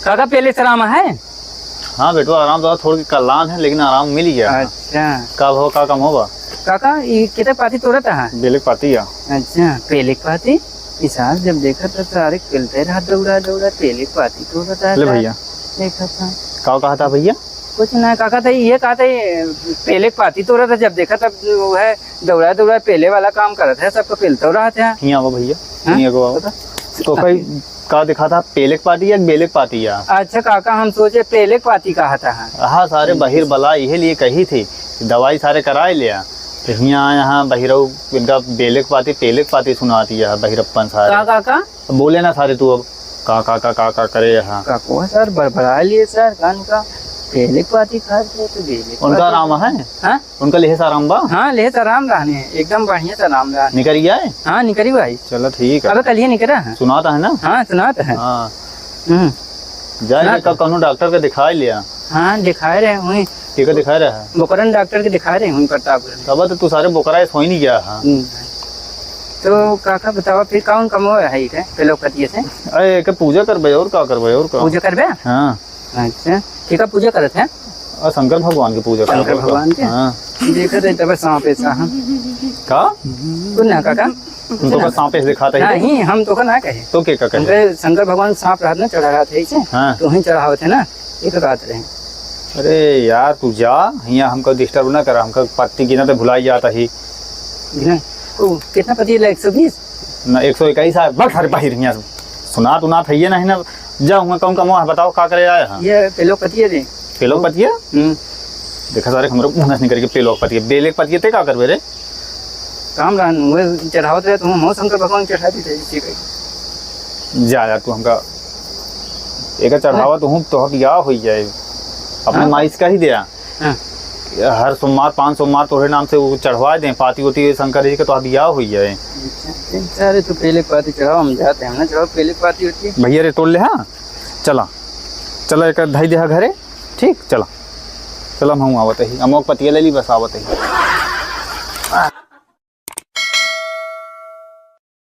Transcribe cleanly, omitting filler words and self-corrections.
काका पहले से आराम है? हाँ बेटो आराम तो थोड़ी कलान है लेकिन आराम मिल गया। अच्छा कब हो का कम होगा काका ये कितने पाती तोड़ा था? बेलिक पाती या। अच्छा पहले पाती इसार जब देखा तो सारे खेलते रहा दौड़ा दौड़ा पहले पाती तोड़ा था। ले भैया देखा था का कहा था भैया? कुछ ना काका था ये कहा था पहले पाती तोड़ा था जब देखा तब वो है दौड़ा दौड़ा पहले वाला काम कर रहा था सबको पहलते हो रहा था। हिया वो भैया हिया को आओ। तो कोई का दिखा था पेलेक पाती या बेलेक पाती या? अच्छा काका हम सोचे पहले पाती कहा था। हाँ सारे बहिर बला यही लिए कही थी दवाई सारे कराए लिया तो यहाँ बहिरऊ इनका बेलेक पाती पेलेक पाती सुनाती है बहिरप्पन सारे। काका बोले ना सारे तू अब का करे यहाँ काको सर बड़बड़ा लिए सर कान का पहले पाती खाते तो बेले उनका आराम है। हाँ उनका लेहे आराम बा। हाँ ले तो आराम रहने एकदम बढ़िया से आराम रहने। निकल गया है? हाँ निकली भाई। चलो ठीक है। अब कल ही निकला है। सुनाता है ना? हाँ सुनाता है। हाँ जाए कब कौन डॉक्टर के दिखा लिया? हाँ दिखाए रहे हुए ठीक है दिखा रहा है बोकरन डॉक्टर के दिखा रहे हुए प्रताप। तब तो तू सारे बोकरा सो ही नहीं गया। हाँ तो काका बताओ फिर कौन कम हो है पेलोपतिये से? अरे के पूजा करबे और का करबे और का पूजा करबे? हाँ अच्छा ठीक है पूजा करते हैं और शंकर भगवान की पूजा शंकर भगवान के। हाँ देखा थे तब सांप ऐसा हम का ना काका तुम तो बस सांप ऐसे दिखाता है नहीं हम तो ना कहे तो के का कहे? शंकर भगवान सांप रात में चढ़ा रहा था इसे हाँ तो वहीं चढ़ावे थे ना एक रात रहे। अरे यार तू जा यहाँ हमको डिस्टर्ब ना करा हमको पत्ती गिना तो भुलाई जाता ही कितना पति है? 120 ना 121 है बस हर बाहर यहाँ सुना तुना था ये नहीं ना जाऊँगा कौन कम बताओ का करे आया? ये पेलोपतिये रे पेलोक पतिया देखा सारे हमरो मुहनस नहीं करके पेलोक पतिया बेलेक पतिया ते का करबे रे? काम रान वो चढ़ावत रहे तो हम शंकर भगवान चढ़ाती थे ठीक है। जा तू हमका एक चढ़ावा तो हूँ तो या हो जाए अपने माइस का ही दिया। हर सोमवार 5 सोमवार तोहरे नाम से वो चढ़वा दें पाती होती शंकर जी का तो या हो जाए। अरे तो पहले पाती चढ़ाओ हम जाते हैं ना चढ़ाओ पहले पाती होती है भैया रे तोड़ ले। हाँ चला चला एक धाई देहा घरे ठीक चला चला हम आवत ही अमोक पतिया ले ली बस आवत ही।